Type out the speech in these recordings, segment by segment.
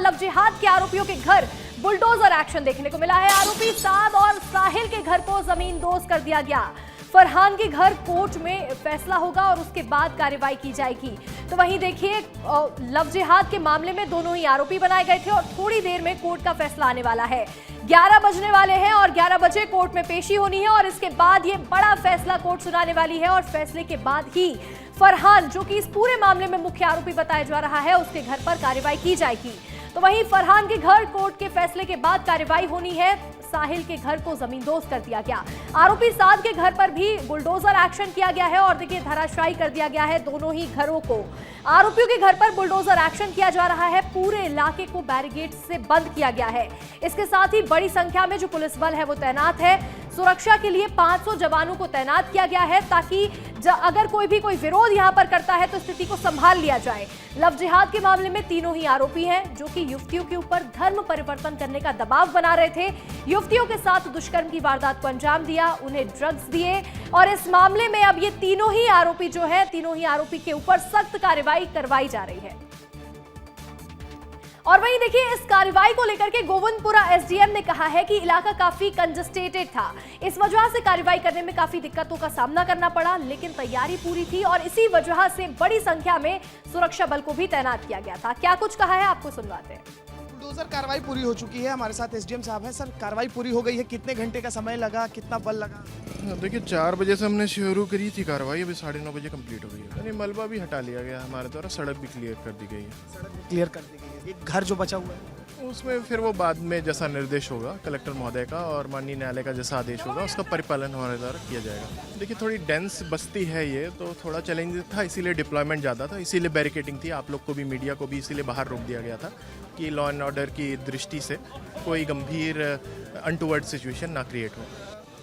Love जिहाद के आरोपियों के घर बुलडोजर एक्शन देखने को मिला है। आरोपी साद और साहिल के घर को जमींदोज कर दिया गया। फरहान के घर कोर्ट में फैसला होगा और उसके बाद कार्रवाई की जाएगी। तो वहीं देखिए, लव जिहाद के मामले में दोनों ही आरोपी बनाए गए थे और थोड़ी देर में कोर्ट का फैसला आने वाला है। 11 बजने वाले हैं और 11 बजे कोर्ट में पेशी होनी है और इसके बाद ये बड़ा फैसला कोर्ट सुनाने वाली है और फैसले के बाद ही फरहान, जो कि इस पूरे मामले में मुख्य आरोपी बताया जा रहा है, उसके घर पर कार्रवाई की जाएगी। तो वहीं फरहान के घर कोर्ट के फैसले के बाद कार्रवाई होनी है। साहिल के घर को जमींदोज कर दिया गया। आरोपी साद के घर पर भी बुलडोजर एक्शन किया गया है और देखिए धराशायी कर दिया गया है दोनों ही घरों को। आरोपियों के घर पर बुलडोजर एक्शन किया जा रहा है। पूरे इलाके को बैरिकेड से बंद किया गया है। इसके साथ ही बड़ी संख्या में जो पुलिस बल है वो तैनात है। सुरक्षा के लिए 500 जवानों को तैनात किया गया है ताकि अगर कोई विरोध यहां पर करता है तो स्थिति को संभाल लिया जाए। लव जिहाद के मामले में तीनों ही आरोपी हैं जो कि युवतियों के ऊपर धर्म परिवर्तन करने का दबाव बना रहे थे। युवतियों के साथ दुष्कर्म की वारदात को अंजाम दिया, उन्हें ड्रग्स दिए और इस मामले में अब ये तीनों ही आरोपी जो है, तीनों ही आरोपी के ऊपर सख्त कार्रवाई करवाई जा रही है। और वहीं देखिए, इस कार्रवाई को लेकर के गोविंदपुरा एसडीएम ने कहा है कि इलाका काफी कंजस्टेटेड था, इस वजह से कार्रवाई करने में काफी दिक्कतों का सामना करना पड़ा, लेकिन तैयारी पूरी थी और इसी वजह से बड़ी संख्या में सुरक्षा बल को भी तैनात किया गया था। क्या कुछ कहा है आपको सुनवाते हैं। बुलडोजर कार्रवाई पूरी हो चुकी है। हमारे साथ एसडीएम साहब हैं। सर, कार्रवाई पूरी हो गई है, कितने घंटे का समय लगा, कितना बल लगा? देखिए 4 बजे से हमने शुरू करी थी कार्रवाई, अभी 9:30 बजे कंप्लीट हो गई है। यानी मलबा भी हटा लिया गया हमारे द्वारा, सड़क भी क्लियर कर दी गई है। सड़क भी क्लियर कर दी गई है। एक घर जो बचा हुआ है उसमें फिर वो बाद में जैसा निर्देश होगा कलेक्टर महोदय का और माननीय न्यायालय का जैसा आदेश होगा उसका परिपालन हमारे द्वारा किया जाएगा। देखिए थोड़ी डेंस बस्ती है ये, तो थोड़ा चैलेंज था, इसीलिए डिप्लॉयमेंट ज़्यादा था, इसीलिए बैरिकेडिंग थी। आप लोग को भी, मीडिया को भी इसीलिए बाहर रोक दिया गया था कि लॉ एंड ऑर्डर की दृष्टि से कोई गंभीर अनटुवर्ड सिचुएशन ना क्रिएट हो।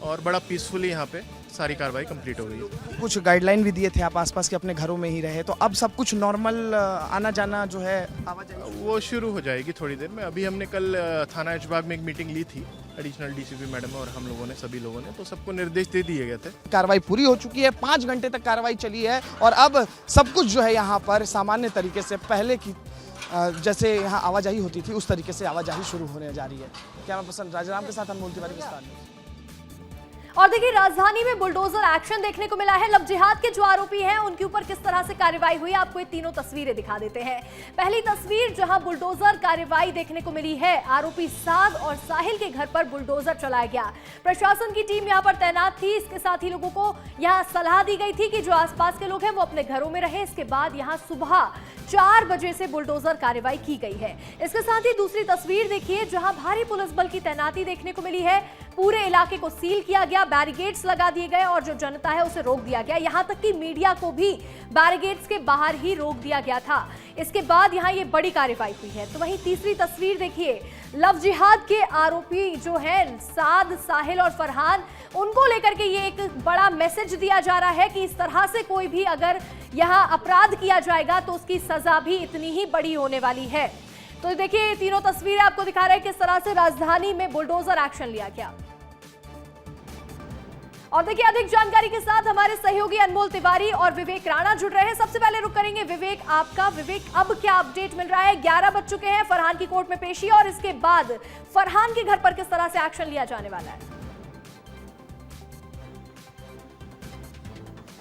और बड़ा पीसफुली यहाँ पे सारी कार्रवाई कंप्लीट हो गई। कुछ गाइडलाइन भी दिए थे आप आसपास के अपने घरों में ही रहे, तो अब सब कुछ नॉर्मल आना जाना जो है आवाजाही वो शुरू हो जाएगी थोड़ी देर में। अभी हमने कल थाना ऐशबाग में एक मीटिंग ली थी, एडिशनल डीसीपी मैडम और हम लोगों ने, सभी लोगों ने, तो सबको निर्देश दे दिए गए थे। कार्रवाई पूरी हो चुकी है। 5 घंटे तक कार्रवाई चली है और अब सब कुछ जो है यहाँ पर सामान्य तरीके से, पहले की जैसे यहाँ आवाजाही होती थी उस तरीके से आवाजाही शुरू होने जा रही है। कैमरा पर्सन राजाराम के साथ अनमोल तिवारी, विस्तार न्यूज़। और देखिए, राजधानी में बुलडोजर एक्शन देखने को मिला है। लव जिहाद के जो आरोपी हैं उनके ऊपर किस तरह से कार्रवाई हुई, आपको ये तीनों तस्वीरें दिखा देते हैं। पहली तस्वीर जहां बुलडोजर कार्रवाई देखने को मिली है, आरोपी साद और साहिल के घर पर बुलडोजर चलाया गया। प्रशासन की टीम यहां पर तैनात थी। इसके साथ ही लोगों को यहां सलाह दी गई थी कि जो आसपास के लोग हैं वो अपने घरों में रहे। इसके बाद यहां सुबह 4 बजे से बुलडोजर कार्रवाई की गई है। इसके साथ ही दूसरी तस्वीर देखिए जहां भारी पुलिस बल की तैनाती देखने को मिली है। पूरे इलाके को सील किया गया, बैरिकेड्स लगा दिए गए और जो जनता है उसे रोक दिया गया। यहां तक कि मीडिया को भी बैरिकेड्स के बाहर ही रोक दिया गया था। इसके बाद यहां ये बड़ी कार्रवाई हुई है। तो वहीं तीसरी तस्वीर देखिए, लव जिहाद के आरोपी जो हैं साद, साहिल और फरहान, उनको लेकर के ये एक बड़ा मैसेज दिया जा रहा है कि इस तरह से कोई भी अगर यहां अपराध किया जाएगा तो उसकी सजा भी इतनी ही बड़ी होने वाली है। तो देखिए, ये तीनों तस्वीरें आपको दिखा रहे हैं किस तरह से राजधानी में बुलडोजर एक्शन लिया गया। और देखिए, अधिक जानकारी के साथ हमारे सहयोगी अनमोल तिवारी और विवेक राणा जुड़ रहे हैं। सबसे पहले रुक करेंगे विवेक आपका। विवेक, अब क्या अपडेट मिल रहा है? 11 बज चुके हैं, फरहान की कोर्ट में पेशी और इसके बाद फरहान के घर पर किस तरह से एक्शन लिया जाने वाला है?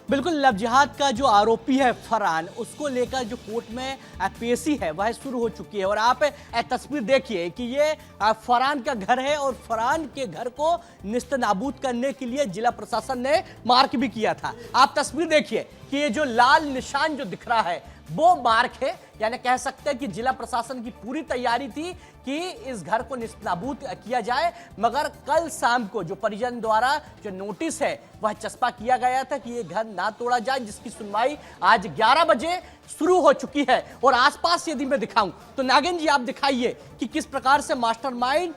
बिल्कुल, लव जिहाद का जो आरोपी है फरहान, उसको लेकर जो कोर्ट में पेशी है वह शुरू हो चुकी है। और आप तस्वीर देखिए कि ये फरहान का घर है और फरहान के घर को निस्तनाबूद करने के लिए जिला प्रशासन ने मार्क भी किया था। आप तस्वीर देखिए कि ये जो लाल निशान जो दिख रहा है वो मार्क है, यानी कह सकते हैं कि जिला प्रशासन की पूरी तैयारी थी कि इस घर को निस्तनाबूद किया जाए। मगर कल शाम को जो परिजन द्वारा जो नोटिस है वह चस्पा किया गया था कि ये घर ना तोड़ा जाए, जिसकी सुनवाई आज 11 बजे शुरू हो चुकी है। और आसपास यदि मैं दिखाऊं तो नागिन जी आप दिखाइए कि किस प्रकार से मास्टरमाइंड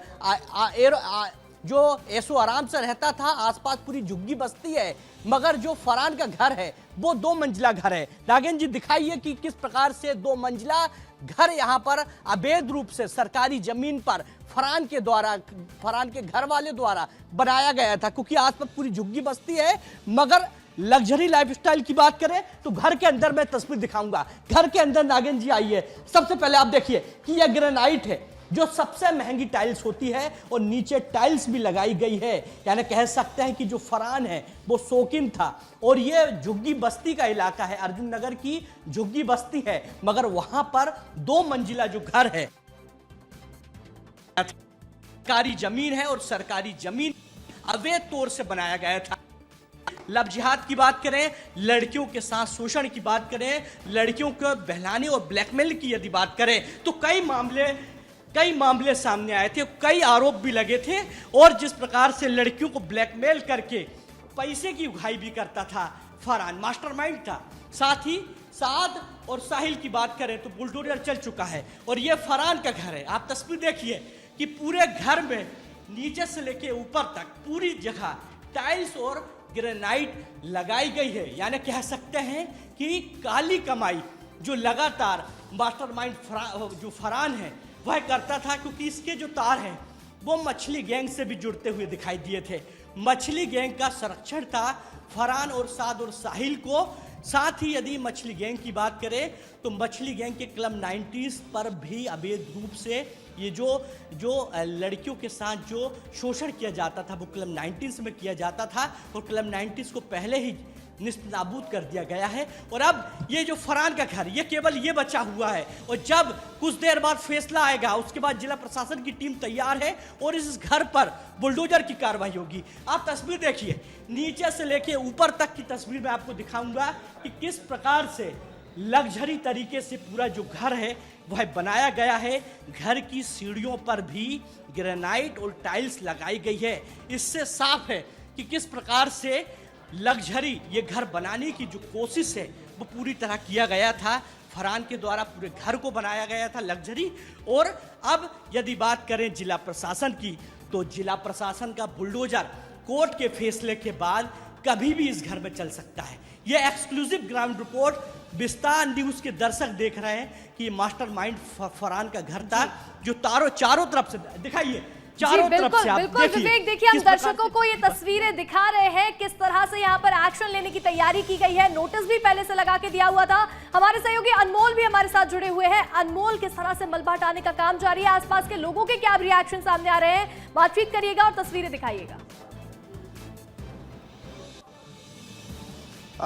जो ऐसो आराम से रहता था। आसपास पूरी झुग्गी बस्ती है, मगर जो फरहान का घर है वो 2 मंजिला घर है। नागिन जी दिखाइए कि किस प्रकार से 2 मंजिला घर यहाँ पर अवैध रूप से सरकारी जमीन पर फरहान के घर वाले द्वारा बनाया गया था, क्योंकि आसपास पूरी झुग्गी बस्ती है। मगर लग्जरी लाइफस्टाइल की बात करें तो घर के अंदर मैं तस्वीर दिखाऊंगा। घर के अंदर नागिन जी आइए। सबसे पहले आप देखिए कि यह ग्रेनाइट है जो सबसे महंगी टाइल्स होती है और नीचे टाइल्स भी लगाई गई है, यानी कह सकते हैं कि जो फरहान है वो शौकीन था। और ये झुग्गी बस्ती का इलाका है, अर्जुन नगर की झुग्गी बस्ती है, मगर वहां पर 2 मंजिला जो घर है सरकारी जमीन है और सरकारी जमीन अवैध तौर से बनाया गया था। लव जिहाद की बात करें, लड़कियों के साथ शोषण की बात करें, लड़कियों को बहलाने और ब्लैकमेल की यदि बात करें तो कई मामले सामने आए थे, कई आरोप भी लगे थे। और जिस प्रकार से लड़कियों को ब्लैकमेल करके पैसे की उगाही भी करता था, फरहान मास्टरमाइंड था। साथ ही साद और साहिल की बात करें तो बुलडोजर चल चुका है और यह फरहान का घर है। आप तस्वीर देखिए कि पूरे घर में नीचे से लेके ऊपर तक पूरी जगह टाइल्स और ग्रेनाइट लगाई गई है, यानी कह सकते हैं कि काली कमाई जो लगातार मास्टरमाइंड जो फरहान है वह करता था, क्योंकि इसके जो तार हैं वो मछली गैंग से भी जुड़ते हुए दिखाई दिए थे। मछली गैंग का संरक्षण था फरहान और साद और साहिल को। साथ ही यदि मछली गैंग की बात करें तो मछली गैंग के क्लब 90s पर भी अवैध रूप से ये जो लड़कियों के साथ जो शोषण किया जाता था वो क्लब 90s में किया जाता था और क्लब 90s को पहले ही निस्ताबूद कर दिया गया है। और अब ये जो फरहान का घर, ये केवल ये बचा हुआ है और जब कुछ देर बाद फैसला आएगा उसके बाद जिला प्रशासन की टीम तैयार है और इस घर पर बुलडोजर की कार्रवाई होगी। आप तस्वीर देखिए, नीचे से लेके ऊपर तक की तस्वीर मैं आपको दिखाऊंगा कि किस प्रकार से लग्जरी तरीके से पूरा जो घर है वह बनाया गया है। घर की सीढ़ियों पर भी ग्रेनाइट और टाइल्स लगाई गई है। इससे साफ है कि किस प्रकार से लग्जरी ये घर बनाने की जो कोशिश है वो पूरी तरह किया गया था। फरहान के द्वारा पूरे घर को बनाया गया था लग्जरी। और अब यदि बात करें जिला प्रशासन की तो जिला प्रशासन का बुलडोजर कोर्ट के फैसले के बाद कभी भी इस घर में चल सकता है। यह एक्सक्लूसिव ग्राउंड रिपोर्ट विस्तार न्यूज के दर्शक देख रहे हैं कि मास्टरमाइंड फरहान का घर था जो चारों तरफ से दिखाइए, चारों तरफ से आप बिल्कुल विवेक, देखिए हम दर्शकों को ये तस्वीरें दिखा रहे हैं किस तरह से यहाँ पर एक्शन लेने की तैयारी की गई है। नोटिस भी पहले से लगा के दिया हुआ था। हमारे सहयोगी अनमोल भी हमारे साथ जुड़े हुए हैं। अनमोल, किस तरह से मलबा हटाने का काम जारी है, आसपास के लोगों के क्या रिएक्शन सामने आ रहे हैं, बातचीत करिएगा और तस्वीरें दिखाइएगा।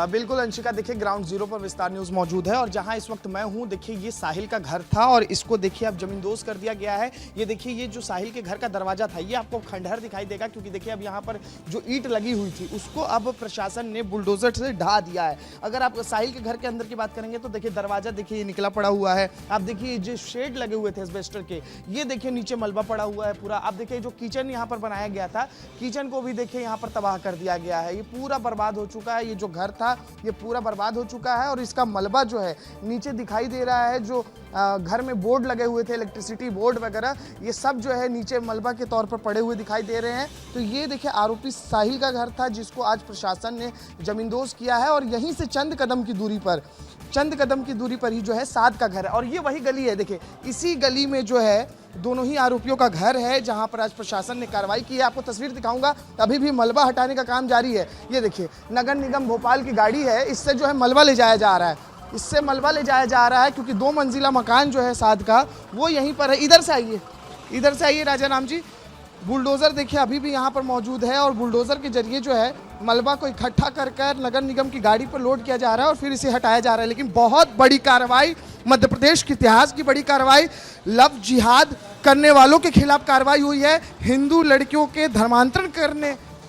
बिल्कुल अंशिका, देखिए ग्राउंड जीरो पर विस्तार न्यूज़ मौजूद है और जहां इस वक्त मैं हूं, देखिए ये साहिल का घर था और इसको देखिए अब जमींदोज कर दिया गया है। ये देखिए ये जो साहिल के घर का दरवाजा था ये आपको खंडहर दिखाई देगा, क्योंकि देखिए अब यहाँ पर जो ईंट लगी हुई थी उसको अब प्रशासन ने बुलडोजर से ढा दिया है। अगर आप साहिल के घर के अंदर की बात करेंगे तो देखिए दरवाजा देखिए निकला पड़ा हुआ है। आप देखिए जो शेड लगे हुए थे एस्बेस्टर के, ये देखिए नीचे मलबा पड़ा हुआ है पूरा। आप देखिए जो किचन यहाँ पर बनाया गया था, किचन को भी देखिए यहाँ पर तबाह कर दिया गया है। ये पूरा बर्बाद हो चुका है। ये जो घर था ये पूरा बर्बाद हो चुका है और इसका मलबा जो है नीचे दिखाई दे रहा है। जो घर में बोर्ड लगे हुए थे, इलेक्ट्रिसिटी बोर्ड वगैरह, ये सब जो है नीचे मलबा के तौर पर पड़े हुए दिखाई दे रहे हैं। तो ये देखिए आरोपी साहिल का घर था जिसको आज प्रशासन ने जमींदोज किया है और यहीं से चंद कदम की दूरी पर ही जो है साद का घर है। और ये वही गली है, देखिए इसी गली में जो है दोनों ही आरोपियों का घर है जहां पर आज प्रशासन ने कार्रवाई की है। आपको तस्वीर दिखाऊंगा, अभी भी मलबा हटाने का काम जारी है। ये देखिए नगर निगम भोपाल की गाड़ी है, इससे जो है मलबा ले जाया जा रहा है, क्योंकि 2 मंजिला मकान जो है साद का वो यहीं पर है। इधर से आइए राजा राम जी। बुलडोज़र देखिए अभी भी यहाँ पर मौजूद है और बुलडोज़र के जरिए जो है मलबा को इकट्ठा कर नगर निगम की गाड़ी पर लोड किया जा रहा है और फिर इसे हटाया जा रहा है। लेकिन बहुत बड़ी कार्रवाई, मध्य प्रदेश के इतिहास की बड़ी कार्रवाई, लव जिहाद करने वालों के खिलाफ कार्रवाई हुई है। हिंदू लड़कियों के धर्मांतरण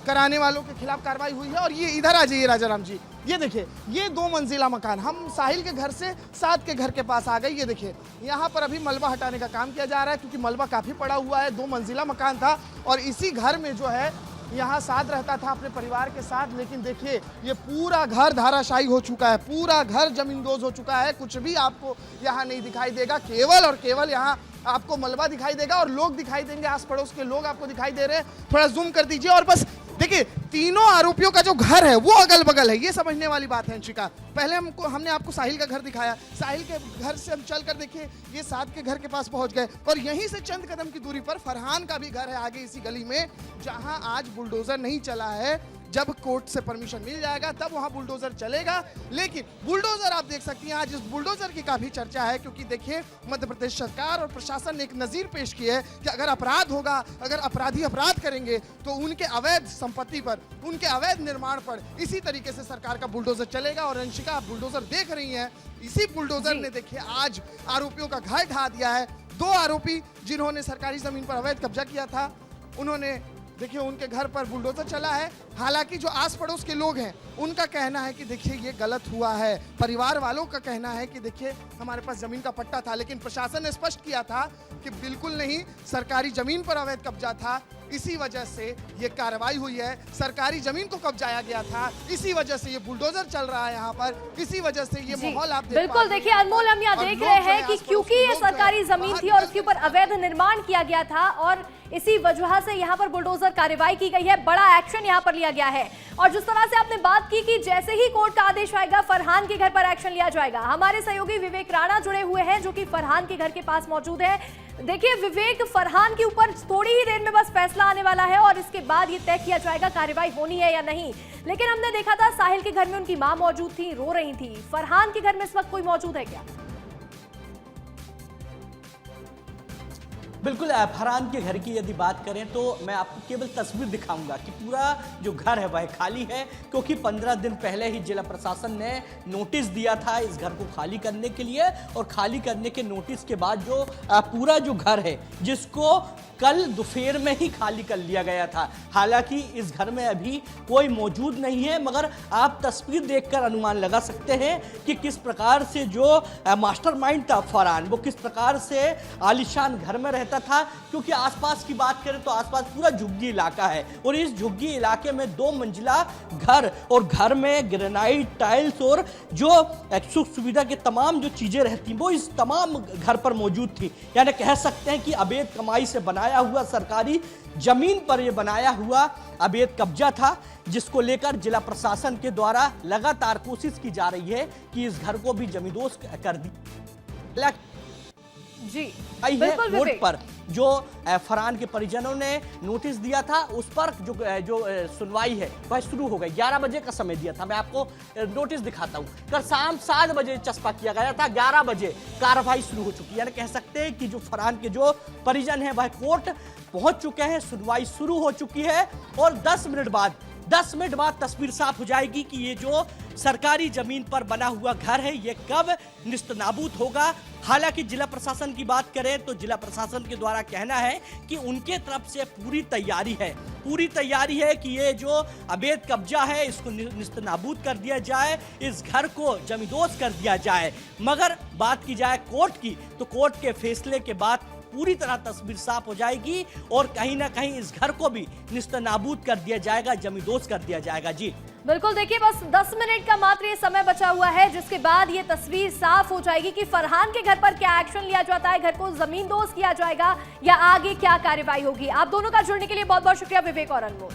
कराने वालों के खिलाफ कार्रवाई हुई है। और ये इधर आ जाइए राजा राम जी, ये देखिए ये 2 मंजिला मकान, हम साहिल के घर से साद के घर के पास आ गए। ये देखिए यहाँ पर अभी मलबा हटाने का काम किया जा रहा है, क्योंकि मलबा काफ़ी पड़ा हुआ है। 2 मंजिला मकान था और इसी घर में जो है यहाँ साद रहता था अपने परिवार के साथ। लेकिन देखिए ये पूरा घर धाराशायी हो चुका है, पूरा घर जमींदोज हो चुका है। कुछ भी आपको यहाँ नहीं दिखाई देगा, केवल और केवल यहाँ आपको मलबा दिखाई देगा और लोग दिखाई देंगे, आस पड़ोस के लोग आपको दिखाई दे रहे हैं। थोड़ा जूम कर दीजिए और बस देखिए तीनों आरोपियों का जो घर है वो अगल बगल है। ये समझने वाली बात है अंशिका। पहले हमने आपको साहिल का घर दिखाया, साहिल के घर से हम चलकर देखिए ये साद के घर के पास पहुंच गए और यहीं से चंद कदम की दूरी पर फरहान का भी घर है आगे इसी गली में, जहां आज बुलडोजर नहीं चला है जब कोर्ट से परमिशन मिल जाएगा तब वहां बुलडोजर चलेगा। लेकिन बुलडोजर आप देख सकती हैं, आज इस बुलडोजर की काफी चर्चा है, क्योंकि देखिए मध्य प्रदेश सरकार और प्रशासन ने एक नजीर पेश की है कि अगर अपराध होगा, अगर अपराधी अपराध करेंगे तो उनके अवैध संपत्ति पर, उनके अवैध निर्माण पर इसी तरीके से सरकार का बुलडोजर चलेगा। और अंशिका, आप बुलडोजर देख रही हैं, इसी बुलडोजर ने देखिए आज आरोपियों का घर ढा दिया है। 2 आरोपी जिन्होंने सरकारी जमीन पर अवैध कब्जा किया था, उन्होंने देखिए उनके घर पर बुलडोजर चला है। हालांकि जो आस पड़ोस के लोग हैं उनका कहना है कि देखिए ये गलत हुआ है, परिवार वालों का कहना है कि देखिए हमारे पास जमीन का पट्टा था, लेकिन प्रशासन ने स्पष्ट किया था कि बिल्कुल नहीं, सरकारी जमीन पर अवैध कब्जा था, इसी वजह से ये कार्रवाई हुई है। सरकारी जमीन को कब्जाया गया था, इसी वजह से ये बुलडोजर चल रहा है यहाँ पर, इसी वजह से ये माहौल आप बिल्कुल देखिए अनमोल, हम यहाँ देख रहे हैं कि क्योंकि ये सरकारी जमीन थी और उसके ऊपर अवैध निर्माण किया गया था और इसी वजह से यहाँ पर बुलडोजर कार्रवाई की गई है, बड़ा एक्शन यहाँ पर लिया गया है। और जिस तरह से आपने बात की कि जैसे ही कोर्ट का आदेश आएगा फरहान के घर पर एक्शन लिया जाएगा, हमारे सहयोगी विवेक राणा जुड़े हुए हैं जो कि फरहान के घर के पास मौजूद है। देखिए विवेक, फरहान के ऊपर थोड़ी ही देर में बस फैसला आने वाला है और इसके बाद ये तय किया जाएगा कार्रवाई होनी है या नहीं। लेकिन हमने देखा था साहिल के घर में उनकी मां मौजूद थी, रो रही थी। फरहान के घर में इस वक्त कोई मौजूद है क्या? बिल्कुल, फरहान के घर की यदि बात करें तो मैं आपको केवल तस्वीर दिखाऊंगा कि पूरा जो घर है वह खाली है, क्योंकि 15 दिन पहले ही जिला प्रशासन ने नोटिस दिया था इस घर को खाली करने के लिए। और खाली करने के नोटिस के बाद जो पूरा जो घर है जिसको कल दोपहर में ही खाली कर लिया गया था। हालांकि इस घर में अभी कोई मौजूद नहीं है, मगर आप तस्वीर देखकर अनुमान लगा सकते हैं कि किस प्रकार से जो मास्टरमाइंड था फरहान, वो किस प्रकार से आलीशान घर में रहता था। क्योंकि आसपास की बात करें तो आसपास पूरा झुग्गी इलाका है और इस झुग्गी इलाके में 2 मंजिला घर, और घर में ग्रेनाइट टाइल्स और जो सुख सुविधा के तमाम जो चीजें रहती वो इस तमाम घर पर मौजूद थी। यानी कह सकते हैं कि अवैध कमाई से बनाया हुआ सरकारी जमीन पर यह बनाया हुआ अवैध कब्जा था, जिसको लेकर जिला प्रशासन के द्वारा लगातार कोशिश की जा रही है कि इस घर को भी जमींदोज कर दिया जी। बिल्कुल, कोर्ट पर जो फरहान के परिजनों ने नोटिस दिया था उस पर जो सुनवाई है वह शुरू हो गई। 11 बजे का समय दिया था, मैं आपको नोटिस दिखाता हूं। कल शाम 7 बजे चस्पा किया गया था, 11 बजे कार्रवाई शुरू हो चुकी है। यानी कह सकते हैं कि जो फरहान के जो परिजन हैं वह कोर्ट पहुंच चुके हैं, सुनवाई शुरू हो चुकी है और 10 मिनट बाद तस्वीर साफ हो जाएगी कि ये जो सरकारी जमीन पर बना हुआ घर है ये कब निस्तनाबूद होगा। हालांकि जिला प्रशासन की बात करें तो जिला प्रशासन के द्वारा कहना है कि उनके तरफ से पूरी तैयारी है कि ये जो अवैध कब्जा है इसको निस्तनाबूद कर दिया जाए, इस घर को जमींदोज कर दिया जाए। मगर बात की जाए कोर्ट की तो कोर्ट के फैसले के बाद पूरी तरह तस्वीर साफ हो जाएगी और कहीं ना कहीं इस घर को भी निस्तनाबूद कर दिया जाएगा, जमींदोज कर दिया जाएगा। जी बिल्कुल, देखिए बस 10 मिनट का मात्र ये समय बचा हुआ है, जिसके बाद ये तस्वीर साफ हो जाएगी कि फरहान के घर पर क्या एक्शन लिया जाता है, घर को जमींदोज किया जाएगा या आगे क्या कार्रवाई होगी। आप दोनों का जुड़ने के लिए बहुत बहुत शुक्रिया विवेक और अनमोल।